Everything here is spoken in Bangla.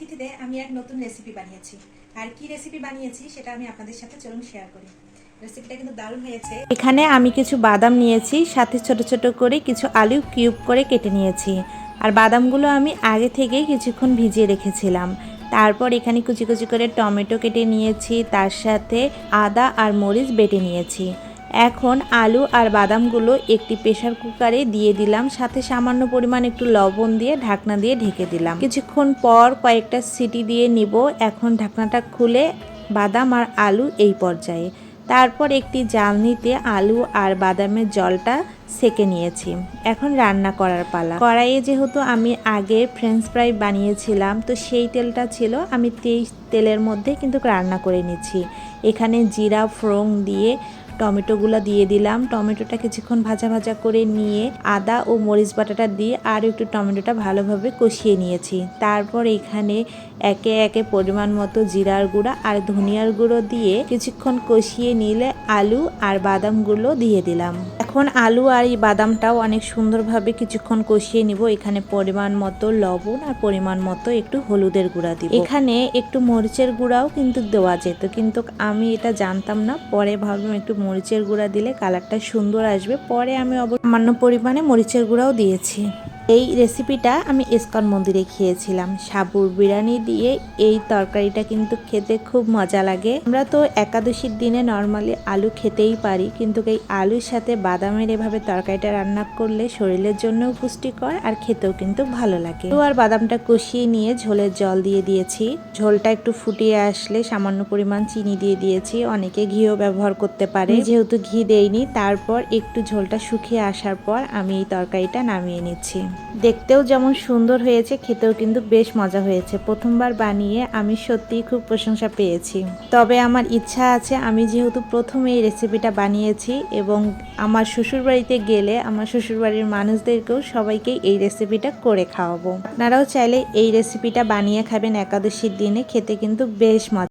তিথিতে আমি এক নতুন রেসিপি বানিয়েছি। আর কি রেসিপি বানিয়েছি সেটা আমি আপনাদের সাথে চলুন শেয়ার করি। রেসিপিটা কিন্তু দারুণ হয়েছে। এখানে আমি কিছু বাদাম নিয়েছি, সাথে ছোট ছোট করে কিছু আলু কিউব করে কেটে নিয়েছি। আর বাদামগুলো আমি আগে থেকেই কিছুক্ষণ ভিজিয়ে রেখেছিলাম। তারপর এখানে কুচি কুচি করে টমেটো কেটে নিয়েছি, তার সাথে আদা আর মরিচ বেটে নিয়েছি। এখন আলু আর বাদামগুলো একটি প্রেসার কুকারে দিয়ে দিলাম, সাথে সামান্য পরিমাণ একটু লবণ দিয়ে ঢাকনা দিয়ে ঢেকে দিলাম। কিছুক্ষণ পর কয়েকটা সিটি দিয়ে নিব। এখন ঢাকনাটা খুলে বাদাম আর আলু এই পর্যায়ে, তারপর একটি জ্বালনিতে আলু আর বাদামের জলটা সেকে নিয়েছি। এখন রান্না করার পালা। কড়াইয়ে যেহেতু আমি আগে ফ্রেঞ্চ ফ্রাই বানিয়েছিলাম, তো সেই তেলটা ছিল, আমি তেলের মধ্যে কিন্তু রান্না করে নিচ্ছি। এখানে জিরা ফোড়ন দিয়ে টমেটোগুলো দিয়ে দিলাম। টমেটোটা কিছুক্ষণ ভাজা ভাজা করে নিয়ে আদা ও মরিচ বাটাটা দিয়ে আর একটু টমেটোটা ভালোভাবে কষিয়ে নিয়েছি। তারপর এখানে একে একে পরিমাণ মতো জিরার গুঁড়া আর ধনিয়ার গুঁড়ো দিয়ে কিছুক্ষণ কষিয়ে নিলে আলু আর বাদামগুলো দিয়ে দিলাম। এখন আলু আর এই বাদামটাও অনেক সুন্দরভাবে কিছুক্ষণ কষিয়ে নিব। এখানে পরিমাণ মতো লবণ আর পরিমাণ মতো একটু হলুদের গুঁড়া দিব। এখানে একটু মরিচের গুঁড়াও কিন্তু দেওয়া যেত, কিন্তু আমি এটা জানতাম না। পরে ভাবলাম একটু মরিচের গুঁড়া দিলে কালারটা সুন্দর আসবে। পরে আমি সামান্য পরিমাণে মরিচের গুঁড়াও দিয়েছি। এই রেসিপিটা আমি ইস্কন মন্দিরে খেয়েছিলাম। সাবুর বিরিয়ানি দিয়ে এই তরকারিটা কিন্তু খেতে খুব মজা লাগে। আমরা তো একাদশীর দিনে নর্মালি আলু খেতেই পারি, কিন্তু এই আলুর সাথে বাদামের এভাবে তরকারিটা রান্না করলে শরীরের জন্যও পুষ্টিকর আর খেতেও কিন্তু ভালো লাগে। আলু আর বাদামটা কষিয়ে নিয়ে ঝোলের জল দিয়ে দিয়েছি। ঝোলটা একটু ফুটিয়ে আসলে সামান্য পরিমাণ চিনি দিয়ে দিয়েছি। অনেকে ঘিও ব্যবহার করতে পারে, যেহেতু ঘি দেইনি। তারপর একটু ঝোলটা শুকিয়ে আসার পর আমি এই তরকারিটা নামিয়ে নিচ্ছি। দেখতেও যেমন সুন্দর হয়েছে, খেতেও কিন্তু বেশ মজা হয়েছে। প্রথমবার বানিয়ে আমি সত্যিই খুব প্রশংসা পেয়েছি। তবে আমার ইচ্ছা আছে, আমি যেহেতু প্রথমে এই রেসিপিটা বানিয়েছি এবং আমার শ্বশুরবাড়িতে গেলে আমার শ্বশুরবাড়ির মানুষদেরকেও সবাইকেই এই রেসিপিটা করে খাওয়াবো। আপনারাও চাইলে এই রেসিপিটা বানিয়ে খাবেন একাদশীর দিনে, খেতে কিন্তু বেশ মজা।